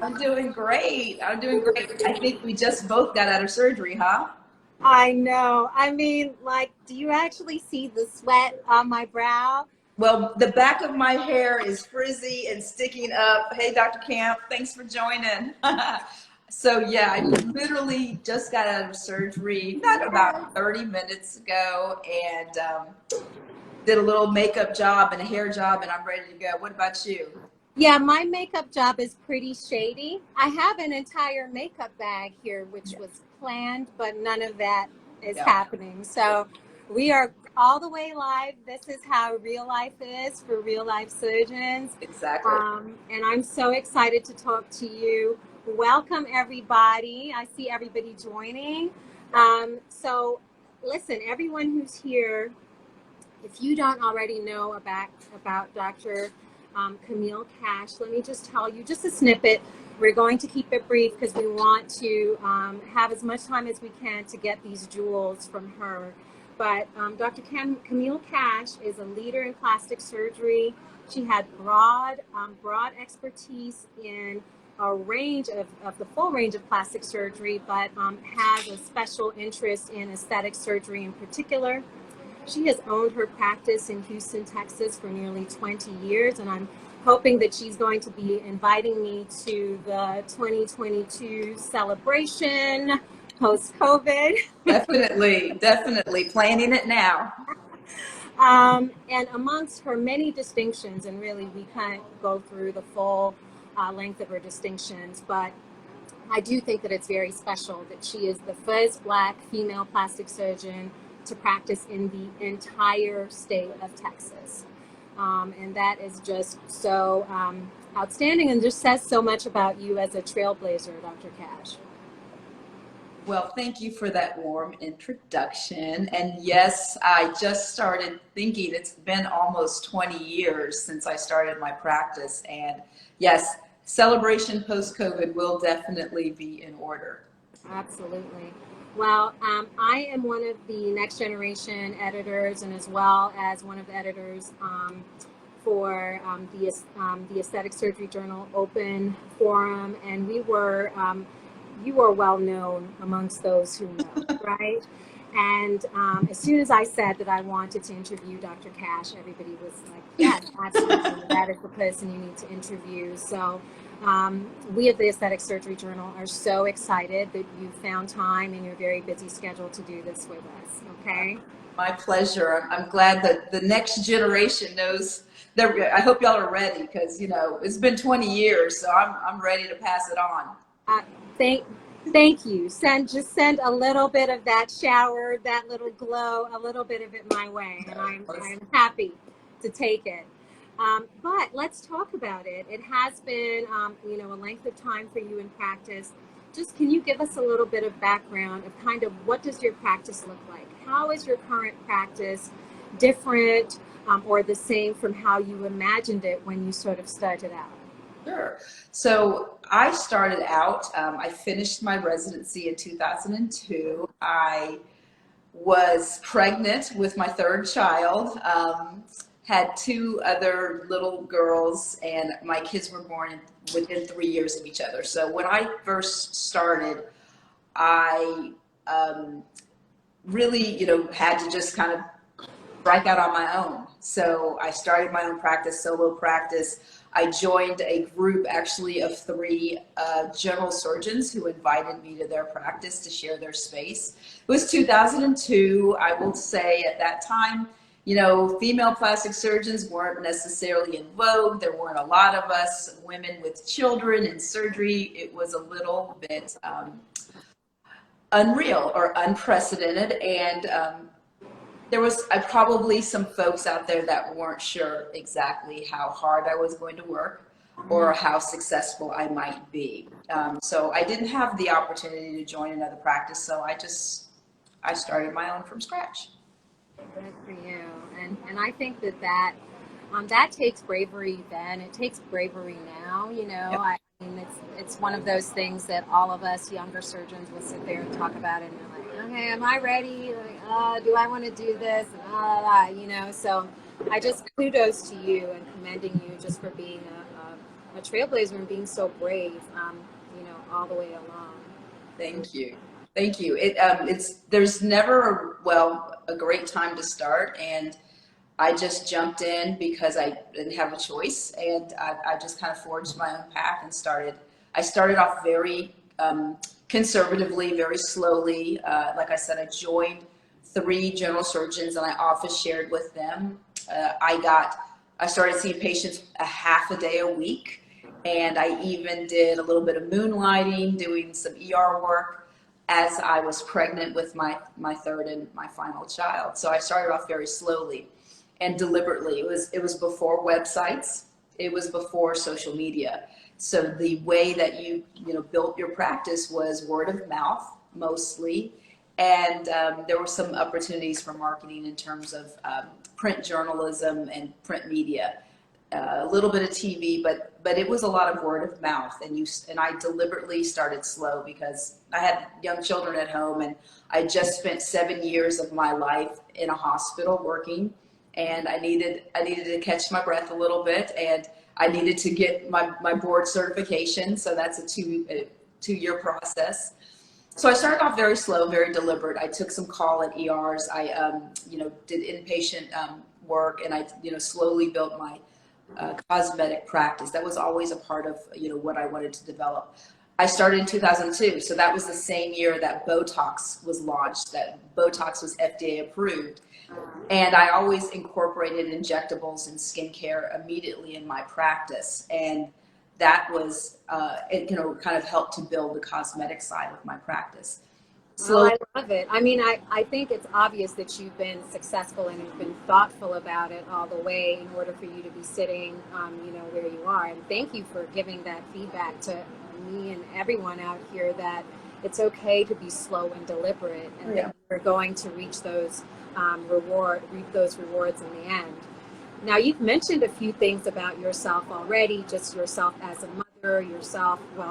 I'm doing great. I'm doing great. I think we just both got out of surgery, huh? I know. I mean, like, do you actually see the sweat on my brow? Well, the back of my hair is frizzy and sticking up. Hey, Dr. Camp, thanks for joining. So, yeah, I literally just got out of surgery not about 30 minutes ago and did a little makeup job and a hair job, and I'm ready to go. What about you? Yeah, my makeup job is pretty shady. I have an entire makeup bag here, which Yeah. was planned, but none of that is Yeah, happening. So we are all the way live. This is how real life is for real life surgeons. exactly. And I'm so excited to talk to you. Welcome, everybody. I see everybody joining. So listen, everyone who's here, if you don't already know about Dr. Camille Cash, let me just tell you just a snippet. We're going to keep it brief because we want to have as much time as we can to get these jewels from her. But Dr. Camille Cash is a leader in plastic surgery. She had broad expertise in a range of the full range of plastic surgery, but has a special interest in aesthetic surgery in particular. She has owned her practice in Houston, Texas for nearly 20 years, and I'm hoping that she's going to be inviting me to the 2022 celebration post-COVID. Definitely, definitely planning it now. And amongst her many distinctions, and really we can't go through the full length of her distinctions, but I do think that it's very special that she is the first Black female plastic surgeon to practice in the entire state of Texas. And that is just so outstanding and just says so much about you as a trailblazer, Dr. Cash. Well, thank you for that warm introduction. And yes, I just started thinking it's been almost 20 years since I started my practice. And yes, celebration post-COVID will definitely be in order. Absolutely. Well, I am one of the next generation editors, and as well as one of the editors for the Aesthetic Surgery Journal Open Forum, and you are well known amongst those who know, right? And as soon as I said that I wanted to interview Dr. Cash, everybody was like, yes, absolutely, that is the person you need to interview. So we at the Aesthetic Surgery Journal are so excited that you found time in your very busy schedule to do this with us, okay? My pleasure. I'm glad that the next generation knows. I hope y'all are ready because, it's been 20 years, so I'm ready to pass it on. Uh, thank, thank you. Just send a little bit of that shower, that little glow, a little bit of it my way, and I'm happy to take it. But let's talk about it. It has been, a length of time for you in practice. Just can you give us a little bit of background of kind of what does your practice look like? How is your current practice different or the same from how you imagined it when you sort of started out? Sure. So I started out, I finished my residency in 2002. I was pregnant with my third child, had two other little girls, and my kids were born within 3 years of each other. So when I first started, I really, had to just kind of strike out on my own. So I started my own practice, solo practice. I joined a group actually of three general surgeons who invited me to their practice to share their space. It was 2002. I will say at that time, female plastic surgeons weren't necessarily in vogue. There weren't a lot of us women with children in surgery. It was a little bit unreal or unprecedented. And there was probably some folks out there that weren't sure exactly how hard I was going to work or how successful I might be. So I didn't have the opportunity to join another practice, so I started my own from scratch. Good for you. And I think that takes bravery then. It takes bravery now, Yep. I mean, it's one of those things that all of us younger surgeons will sit there and talk about it and you're like, okay, am I ready? Like, do I want to do this? And so I just kudos to you and commending you just for being a a trailblazer and being so brave, all the way along. Thank you. Thank you. There's never, a great time to start, and I just jumped in because I didn't have a choice, and I just kind of forged my own path and started. I started off very conservatively, very slowly. Like I said, I joined 3 general surgeons, and I office shared with them. I started seeing patients a half a day a week, and I even did a little bit of moonlighting, doing some ER work as I was pregnant with my 3rd and my final child. So I started off very slowly and deliberately. It was before websites. It was before social media. So the way that you built your practice was word of mouth mostly, and there were some opportunities for marketing in terms of print journalism and print media, a little bit of TV, but it was a lot of word of mouth. And I deliberately started slow because I had young children at home, and I just spent 7 years of my life in a hospital working, and I needed to catch my breath a little bit, and I needed to get my board certification. So that's a 2-year process. So I started off very slow, very deliberate. I took some call at ERs. I did inpatient work, and I slowly built my cosmetic practice. That was always a part of what I wanted to develop. I started in 2002, so that was the same year that Botox was launched, that Botox was FDA approved. And I always incorporated injectables and skincare immediately in my practice. And that was, kind of helped to build the cosmetic side of my practice. Well, I love it. I mean, I think it's obvious that you've been successful and you've been thoughtful about it all the way in order for you to be sitting, where you are. And thank you for giving that feedback to me and everyone out here, that it's okay to be slow and deliberate, and that you're going to reach those reap those rewards in the end. Now, you've mentioned a few things about yourself already, just yourself as a mother,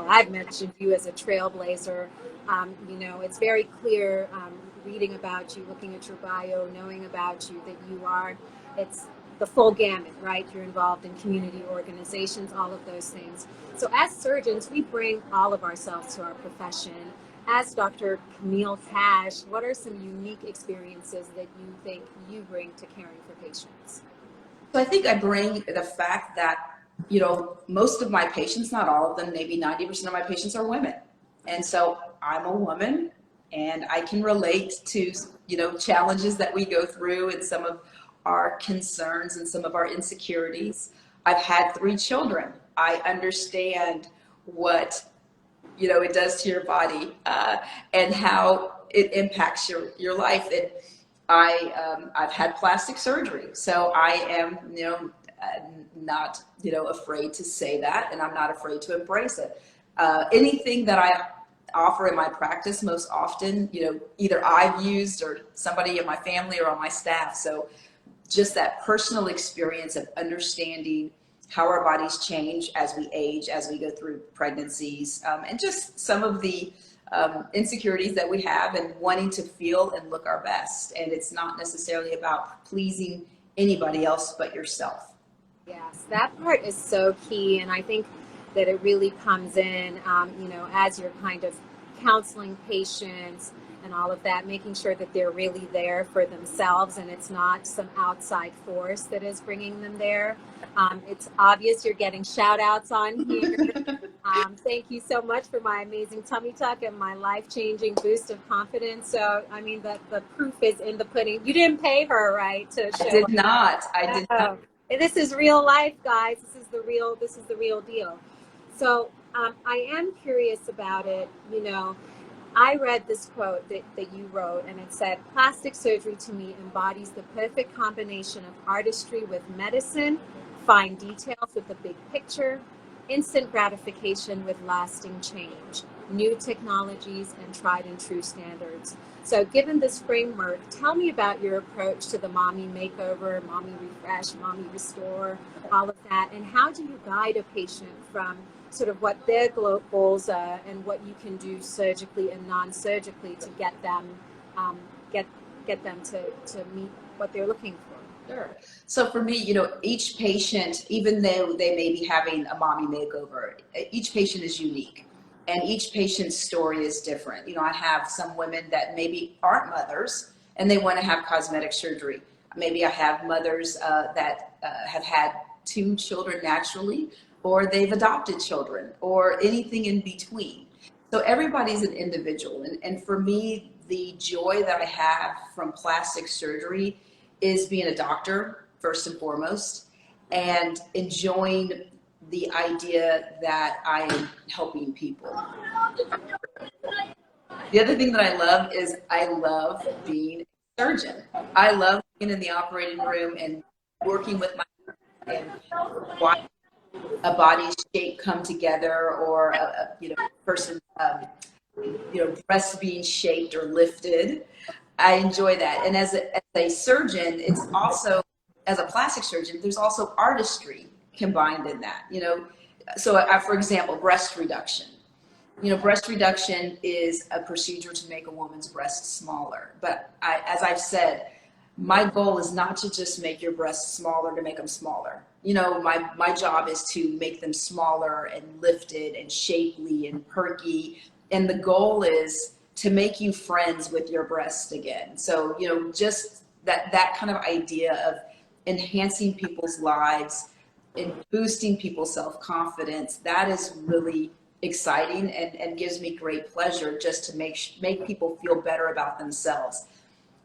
I've mentioned you as a trailblazer. It's very clear, reading about you, looking at your bio, knowing about you, that it's the full gamut, right? You're involved in community organizations, all of those things. So as surgeons, we bring all of ourselves to our profession. As Dr. Camille Cash, what are some unique experiences that you think you bring to caring for patients? So I think I bring the fact that, most of my patients, not all of them, maybe 90% of my patients are women. And so I'm a woman, and I can relate to, challenges that we go through and some of our concerns and some of our insecurities. I've had 3 children. I understand what, it does to your body, and how it impacts your life. And I've had plastic surgery, so I am, not, afraid to say that, and I'm not afraid to embrace it. Anything that I offer in my practice, most often, either I've used or somebody in my family or on my staff. So just that personal experience of understanding how our bodies change as we age, as we go through pregnancies, and just some of the insecurities that we have, and wanting to feel and look our best. And it's not necessarily about pleasing anybody else but yourself. Yes, that part is so key. And I think that it really comes in, as you're kind of counseling patients and all of that, making sure that they're really there for themselves and it's not some outside force that is bringing them there. It's obvious you're getting shout outs on here. Thank you so much for my amazing tummy tuck and my life-changing boost of confidence. So, I mean, the proof is in the pudding. You didn't pay her, right? I did not. This is real life, guys. This is the real deal. So I am curious about it. I read this quote that you wrote, and it said, "Plastic surgery to me embodies the perfect combination of artistry with medicine, fine details with the big picture, instant gratification with lasting change, new technologies, and tried and true standards." So given this framework, tell me about your approach to the mommy makeover, mommy refresh, mommy restore, all of that, and how do you guide a patient from sort of what their goals are and what you can do surgically and non-surgically to get them to meet what they're looking for? Sure. So for me, each patient, even though they may be having a mommy makeover, each patient is unique and each patient's story is different. I have some women that maybe aren't mothers and they want to have cosmetic surgery. Maybe I have mothers that have had two children naturally, or they've adopted children, or anything in between. So everybody's an individual. And for me, the joy that I have from plastic surgery is being a doctor, first and foremost, and enjoying the idea that I am helping people. The other thing that I love is I love being a surgeon. I love being in the operating room and working with my and watching a body shape come together, or a person breast being shaped or lifted. I enjoy that. And as a surgeon, it's also, as a plastic surgeon, there's also artistry combined in that. So for example, breast reduction. Breast reduction is a procedure to make a woman's breast smaller. But as I've said, my goal is not to just make your breasts smaller to make them smaller. My job is to make them smaller and lifted and shapely and perky. And the goal is to make you friends with your breast again. So, just that kind of idea of enhancing people's lives and boosting people's self-confidence, that is really exciting and gives me great pleasure, just to make people feel better about themselves.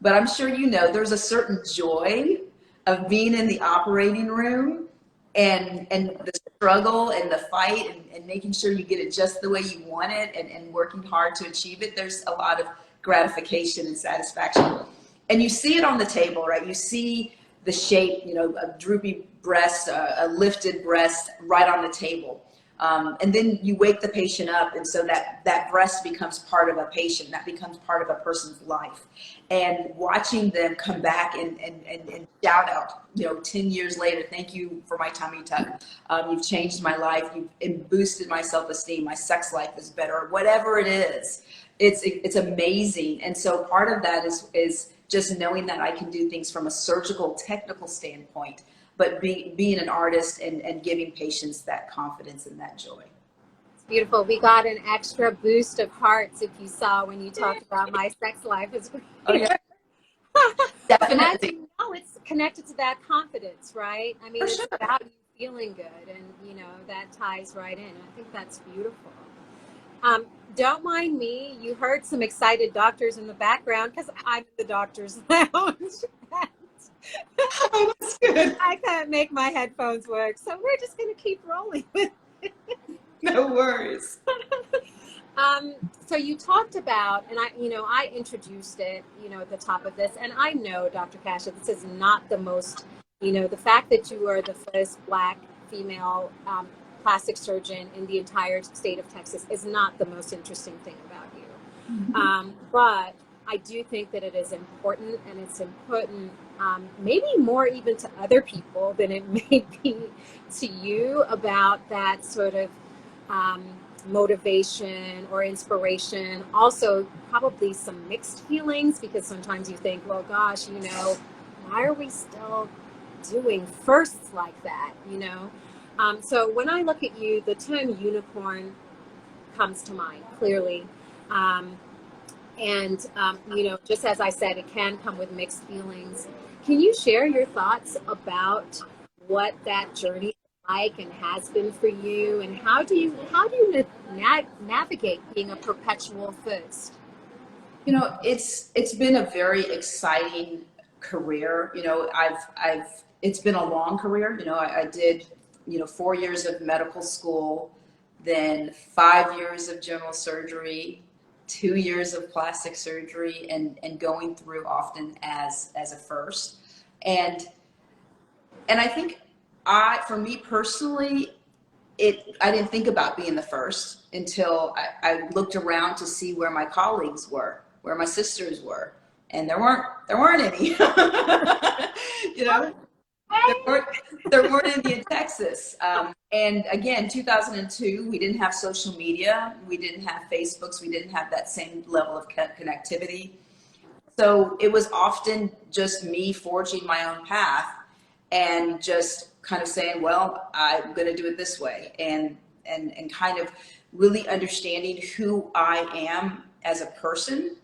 But I'm sure there's a certain joy of being in the operating room and the struggle and the fight and making sure you get it just the way you want it and working hard to achieve it. There's a lot of gratification and satisfaction. And you see it on the table, right? You see the shape, a droopy breast, a lifted breast right on the table. And then you wake the patient up, and so that breast becomes part of a patient, that becomes part of a person's life. And watching them come back and shout out, 10 years later, thank you for my tummy tuck. You've changed my life. You've boosted my self-esteem. My sex life is better. Whatever it is, it's amazing. And so part of that is just knowing that I can do things from a surgical, technical standpoint, but being an artist and giving patients that confidence and that joy. It's beautiful. We got an extra boost of hearts, if you saw, when you talked about my sex life. Oh, yeah. Definitely. And it's connected to that confidence, right? I mean, For it's sure. about you feeling good, and that ties right in. I think that's beautiful. Don't mind me. You heard some excited doctors in the background because I'm in the doctor's lounge. Oh, that's good. I couldn't make my headphones work, so we're just going to keep rolling with it. No worries. So you talked about, and I introduced it, at the top of this, and I know, Dr. Kasha, this is not the most, the fact that you are the first Black female plastic surgeon in the entire state of Texas is not the most interesting thing about you. Mm-hmm. But I do think that it is important, and it's important maybe more even to other people than it may be to you, about that sort of motivation or inspiration. Also, probably some mixed feelings, because sometimes you think, well, gosh, why are we still doing firsts like that, So when I look at you, the term unicorn comes to mind clearly. Just as I said, it can come with mixed feelings. Can you share your thoughts about what that journey is like and has been for you, and how do you navigate being a perpetual first? It's been a very exciting career. It's been a long career. I did 4 years of medical school, then 5 years of general surgery, 2 years of plastic surgery, and going through often as a first. And I think for me personally, I didn't think about being the first until I looked around to see where my colleagues were, where my sisters were, and there weren't any. There weren't any in Texas. And again, 2002, we didn't have social media. We didn't have Facebooks. We didn't have that same level of connectivity. So it was often just me forging my own path and just kind of saying, well, I'm going to do it this way, and kind of really understanding who I am as a person,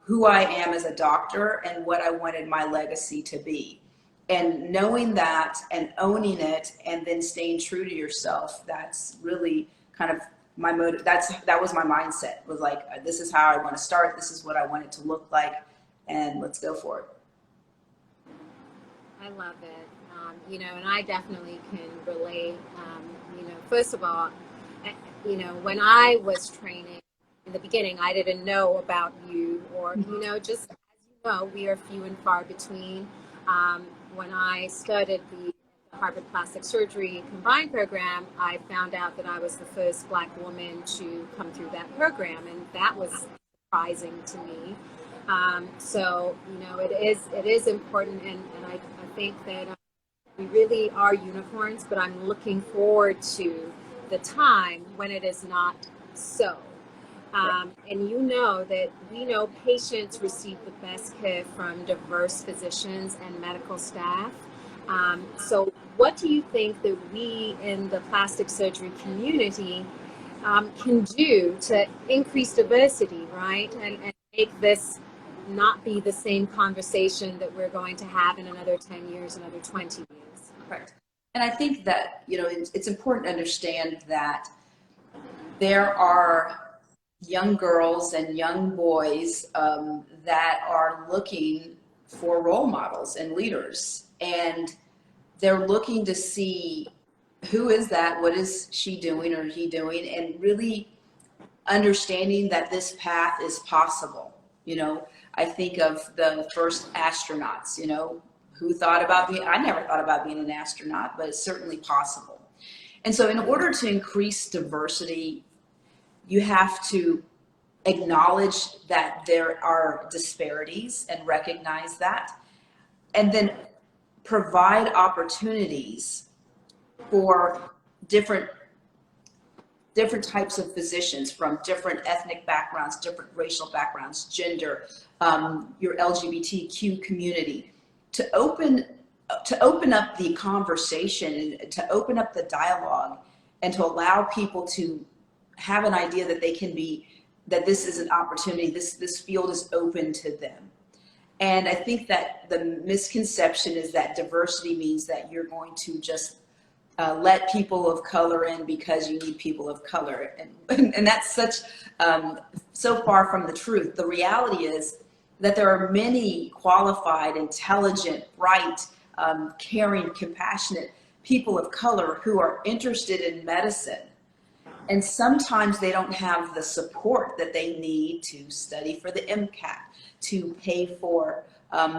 who I am as a doctor, and what I wanted my legacy to be. And knowing that and owning it and then staying true to yourself, that's really kind of my motive. That was my mindset, was like, this is how I want to start. This is what I want it to look like, and let's go for it. I love it. And I definitely can relate. First of all, when I was training in the beginning, I didn't know about you, or, just as you know, we are few and far between. When I started the Harvard Plastic Surgery Combined program, I found out that I was the first Black woman to come through that program, and that was surprising to me. So, it is important, and I think that we really are unicorns, but I'm looking forward to the time when it is not so. And that we know patients receive the best care from diverse physicians and medical staff. So what do you think that we in the plastic surgery community can do to increase diversity, right? And make this not be the same conversation that we're going to have in another 10 years, another 20 years. Correct. And I think that, it's important to understand that there are young girls and young boys that are looking for role models and leaders. And they're looking to see, who is that? What is she doing or he doing? And really understanding that this path is possible. I think of the first astronauts, who thought about being, I never thought about being an astronaut, but it's certainly possible. And so in order to increase diversity, you have to acknowledge that there are disparities and recognize that, and then provide opportunities for different types of physicians from different ethnic backgrounds, different racial backgrounds, gender, your LGBTQ community, to open up the conversation and to open up the dialogue, and to allow people to have an idea that that this is an opportunity, this field is open to them. And I think that the misconception is that diversity means that you're going to just let people of color in because you need people of color. And that's so far from the truth. The reality is that there are many qualified, intelligent, bright, caring, compassionate people of color who are interested in medicine. And sometimes they don't have the support that they need to study for the MCAT, to pay for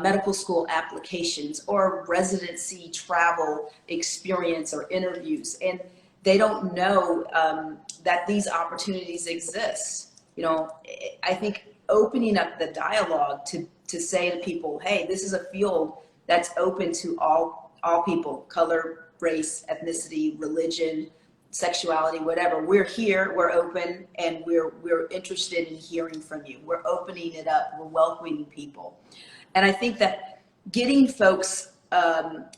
medical school applications or residency travel experience or interviews. And they don't know that these opportunities exist. I think opening up the dialogue to say to people, hey, this is a field that's open to all people, color, race, ethnicity, religion, sexuality, whatever. We're here, we're open, and we're interested in hearing from you. We're opening it up, we're welcoming people. And I think that getting folks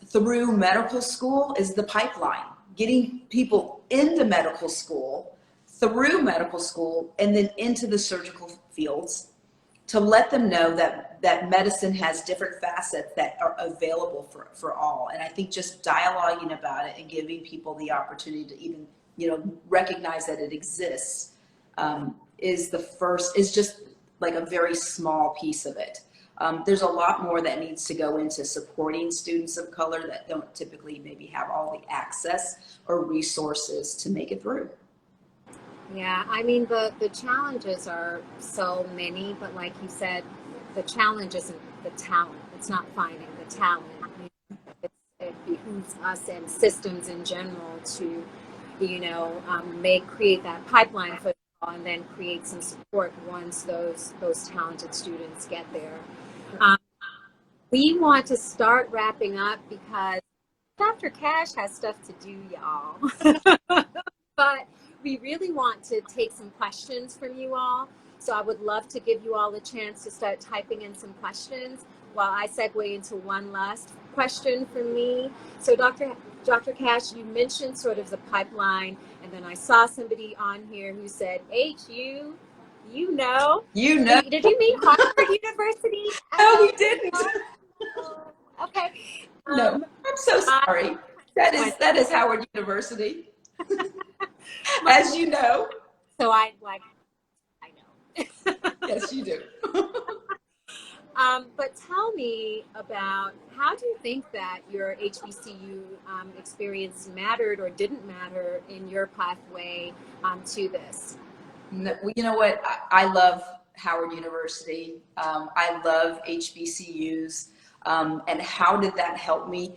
through medical school is the pipeline. Getting people into medical school, through medical school, and then into the surgical fields, to let them know that medicine has different facets that are available for all. And I think just dialoguing about it and giving people the opportunity to even, recognize that it exists is just like a very small piece of it. There's a lot more that needs to go into supporting students of color that don't typically maybe have all the access or resources to make it through. Yeah, I mean, the challenges are so many, but like you said, the challenge isn't the talent. It's not finding the talent. It behooves us and systems in general to, create that pipeline for all, and then create some support once those talented students get there. We want to start wrapping up because Dr. Cash has stuff to do, y'all. But we really want to take some questions from you all. So I would love to give you all a chance to start typing in some questions while I segue into one last question for me. So Dr. Cash, you mentioned sort of the pipeline, and then I saw somebody on here who said, HU, you know. You know. Did you mean Harvard University? No, we didn't. Okay. No, I'm so sorry. That is Howard University, as you know. So I know. Yes, you do. But tell me about, how do you think that your HBCU experience mattered or didn't matter in your pathway to this? No, you know what? I love Howard University. I love HBCUs. And how did that help me?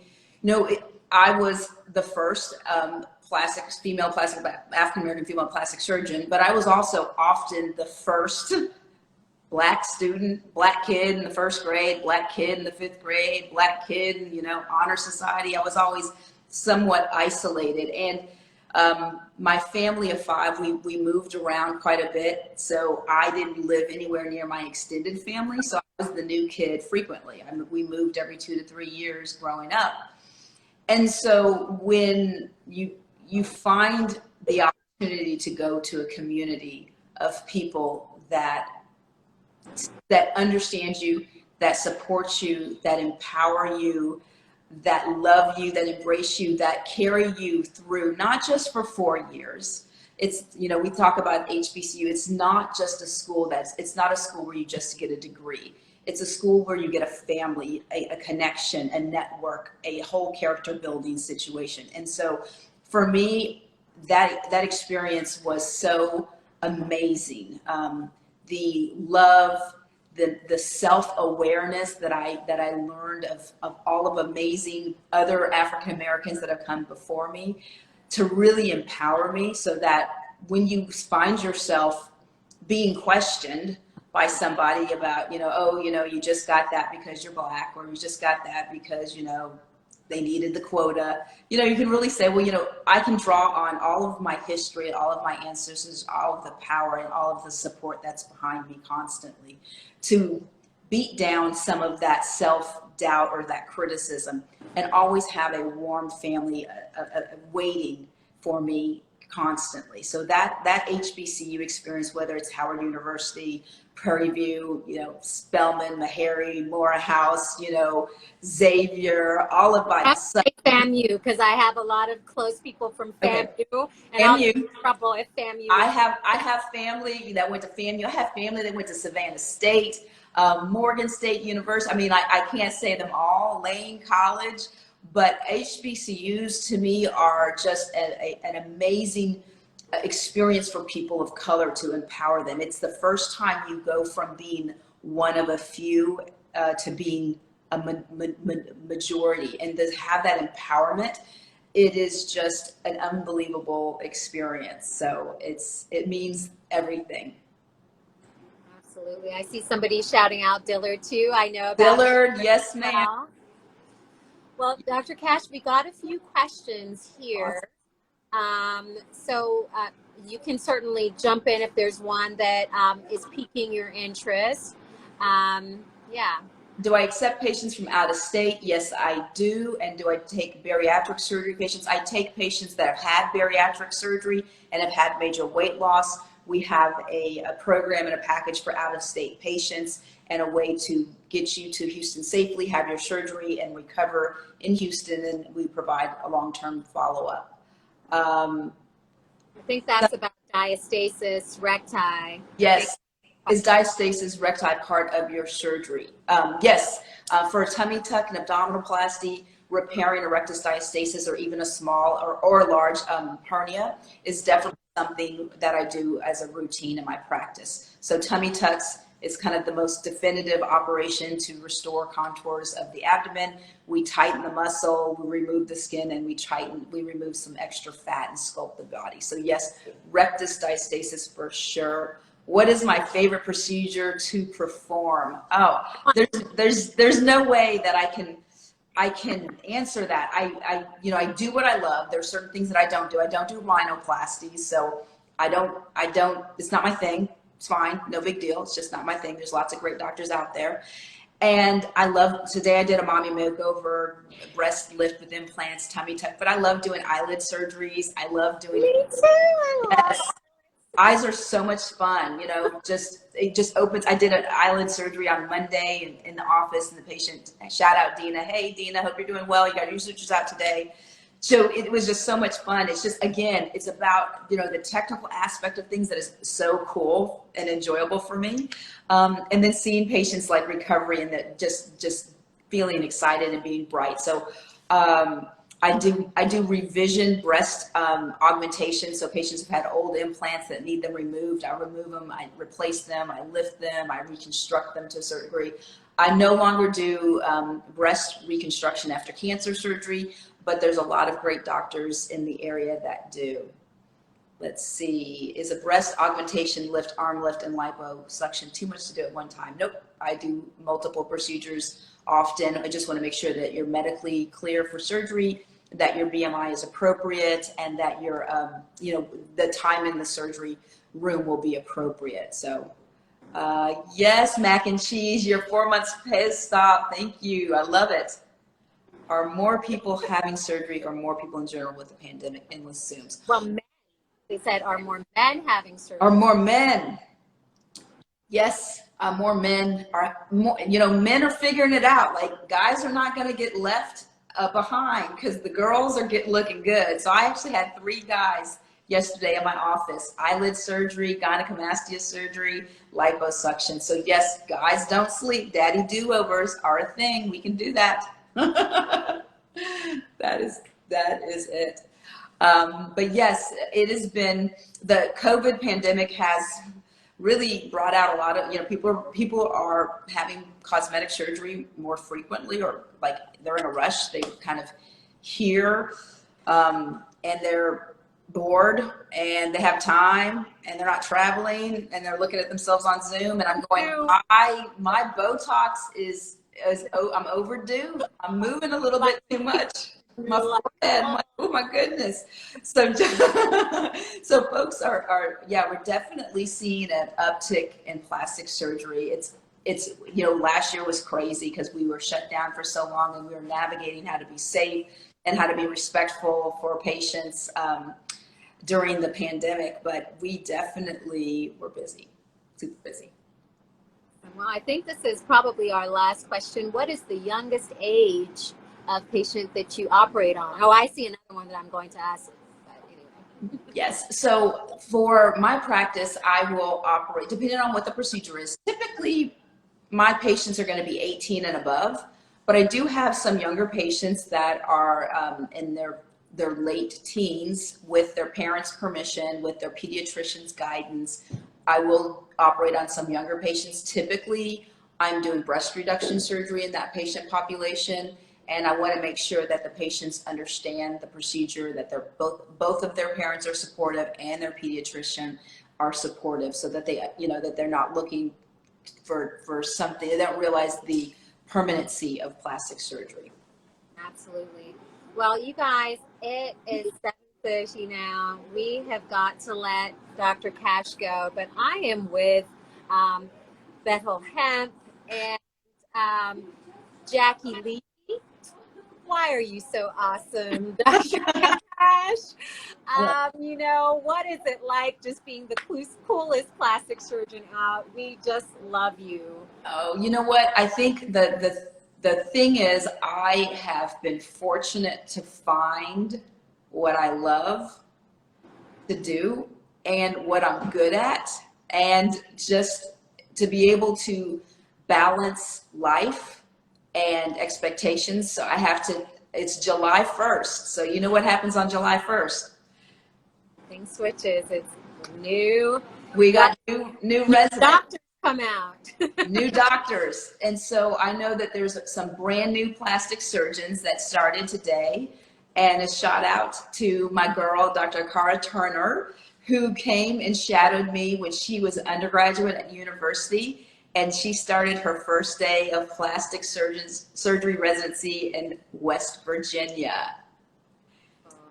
I was the first African-American female plastic surgeon, but I was also often the first Black student, Black kid in the first grade, Black kid in the fifth grade, Black kid in, honor society. I was always somewhat isolated. And my family of five, we moved around quite a bit. So I didn't live anywhere near my extended family. So I was the new kid frequently. We moved every 2 to 3 years growing up. And so when you find the opportunity to go to a community of people that understand you, that support you, that empower you, that love you, that embrace you, that carry you through, not just for 4 years. It's, we talk about HBCU. It's not just a school it's not a school where you just get a degree. It's a school where you get a family, a connection, a network, a whole character building situation. And so for me, that experience was so amazing. The love, the self-awareness that I learned of all of amazing other African Americans that have come before me to really empower me, so that when you find yourself being questioned by somebody about, you just got that because you're Black, or you just got that because, they needed the quota. You can really say, well, I can draw on all of my history, all of my ancestors, all of the power and all of the support that's behind me constantly to beat down some of that self-doubt or that criticism, and always have a warm family waiting for me constantly. So that HBCU experience, whether it's Howard University, Prairie View, Spelman, Meharry, Morehouse, Xavier, all of my FAMU, because I have a lot of close people from FAMU, and I'll get in trouble if FAMU. I have family that went to FAMU. I have family that went to Savannah State, Morgan State University. I mean, I can't say them all, Lane College, but HBCUs to me are just an amazing experience for people of color to empower them. It's the first time you go from being one of a few to being a majority, and to have that empowerment, it is just an unbelievable experience. So it means everything. Absolutely. I see somebody shouting out Dillard too. I know about Dillard. Yes, ma'am. Well, Dr. Cash, we got a few questions here. So you can certainly jump in if there's one that is piquing your interest. Yeah. Do I accept patients from out of state? Yes, I do. And do I take bariatric surgery patients? I take patients that have had bariatric surgery and have had major weight loss. We have a program and a package for out of state patients, and a way to get you to Houston safely, have your surgery, and recover in Houston. And we provide a long-term follow-up. I think that's about diastasis recti. Yes. Is diastasis recti part of your surgery? Yes. For a tummy tuck and abdominoplasty, repairing a rectus diastasis, or even a small or a large hernia, is definitely something that I do as a routine in my practice. So tummy tucks is kind of the most definitive operation to restore contours of the abdomen. We tighten the muscle, we remove the skin, and we remove some extra fat and sculpt the body. So yes, rectus diastasis for sure. What is my favorite procedure to perform? Oh, there's no way that I can answer that. I do what I love. There's certain things that I don't do. I don't do rhinoplasties, so I don't, it's not my thing. It's fine, no big deal. It's just not my thing. There's lots of great doctors out there. And I love, today I did a mommy makeover, breast lift with implants, tummy tuck, but I love doing eyelid surgeries. I love doing, Me too. I love yes, eyes are so much fun, you know, it just opens. I did an eyelid surgery on Monday in the office, and the patient, shout out Dina. Hey Dina, hope you're doing well. You got your sutures out today. So it was just so much fun. It's just, again, it's about, you know, the technical aspect of things that is so cool and enjoyable for me. And then seeing patients like recovery and that just feeling excited and being bright. So I do revision breast augmentation. So patients have had old implants that need them removed. I remove them, I replace them, I lift them, I reconstruct them to a certain degree. I no longer do breast reconstruction after cancer surgery, but there's a lot of great doctors in the area that do. Let's see, is a breast augmentation, lift, arm lift, and liposuction too much to do at one time? Nope, I do multiple procedures often. I just want to make sure that you're medically clear for surgery, that your BMI is appropriate, and that your, you know, the time in the surgery room will be appropriate. So yes, mac and cheese, your 4 months post-op, thank you, I love it. Are more people having surgery or more people in general with the pandemic? Endless Zooms. Well, men, they said, are more men having surgery? Are more men? Yes, more men are more, you know, men are figuring it out. Like, guys are not going to get left behind because the girls are looking good. So I actually had 3 guys yesterday in my office: eyelid surgery, gynecomastia surgery, liposuction. So yes, guys don't sleep. Daddy do-overs are a thing. We can do that. that is it. But yes, it has been, the COVID pandemic has really brought out a lot of, you know, people are having cosmetic surgery more frequently, or like they're in a rush. They kind of hear and they're bored and they have time and they're not traveling and they're looking at themselves on Zoom, and I'm going, my Botox I'm overdue. I'm moving a little bit too much. My forehead, oh my goodness. So, so folks yeah, we're definitely seeing an uptick in plastic surgery. It's, you know, last year was crazy because we were shut down for so long and we were navigating how to be safe and how to be respectful for patients during the pandemic, but we definitely were busy, super busy. Well, I think this is probably our last question. What is the youngest age of patient that you operate on? Oh, I see another one that I'm going to ask. But anyway. Yes. So for my practice, I will operate, depending on what the procedure is. Typically, my patients are going to be 18 and above, but I do have some younger patients that are in their late teens with their parents' permission, with their pediatrician's guidance. I will operate on some younger patients. Typically, I'm doing breast reduction surgery in that patient population, and I want to make sure that the patients understand the procedure, that they're both of their parents are supportive and their pediatrician are supportive, so that they, you know, that they're not looking for something. They don't realize the permanency of plastic surgery. Absolutely. Well, you guys, it is 7:30 now. We have got to let Dr. Cash go, but I am with Bethel Hemp and Jackie Lee. Why are you so awesome, Dr. Cash? You know, what is it like just being the coolest plastic surgeon out? We just love you. Oh, you know what? I think the thing is, I have been fortunate to find what I love to do and what I'm good at, and just to be able to balance life and expectations. So I have to, it's July 1st. So you know what happens on July 1st? Things switches. It's new. We got new residents. Doctors come out. New doctors. And so I know that there's some brand new plastic surgeons that started today, and a shout out to my girl, Dr. Cara Turner, who came and shadowed me when she was an undergraduate at university. And she started her first day of plastic surgery residency in West Virginia.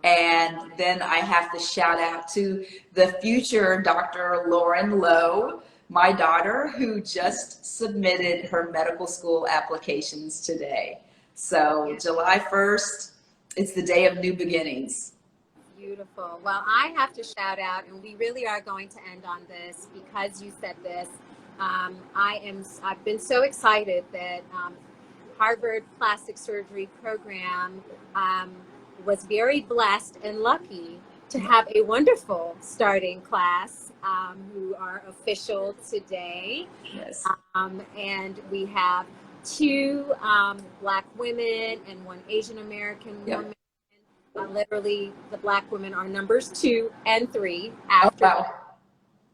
And then I have to shout out to the future Dr. Lauren Lowe, my daughter, who just submitted her medical school applications today. So July 1st, it's the day of new beginnings. Beautiful. Well, I have to shout out, and we really are going to end on this because you said this. I've been so excited that Harvard Plastic Surgery Program was very blessed and lucky to have a wonderful starting class who are official today. Yes. And we have 2 Black women and 1 Asian American woman. Literally, the Black women are numbers 2 and 3 after. Oh, wow.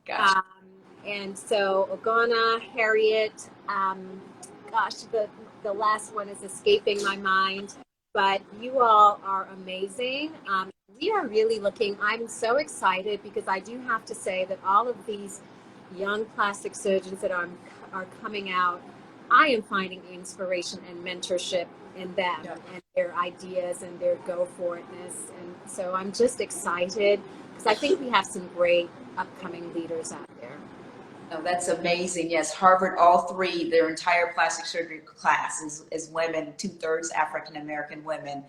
Gotcha. And so Ogana, Harriet, gosh, the last one is escaping my mind, but you all are amazing. We are really looking, I'm so excited because I do have to say that all of these young plastic surgeons that are coming out, I am finding inspiration and mentorship in them and their ideas and their go-for-itness. And so I'm just excited because I think we have some great upcoming leaders out there. Oh, that's amazing. Yes, Harvard, all 3, their entire plastic surgery class is women, 2/3 African-American women.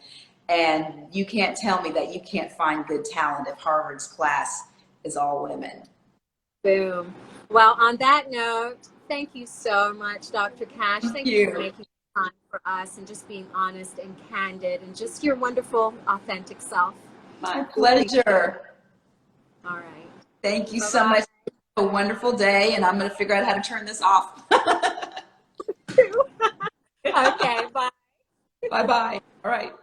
And you can't tell me that you can't find good talent if Harvard's class is all women. Boom. Well, on that note, thank you so much, Dr. Cash. Thank you for making time for us and just being honest and candid and just your wonderful, authentic self. My pleasure. All right. Thank you so much. A wonderful day, and I'm going to figure out how to turn this off. Okay, bye. Bye-bye. All right.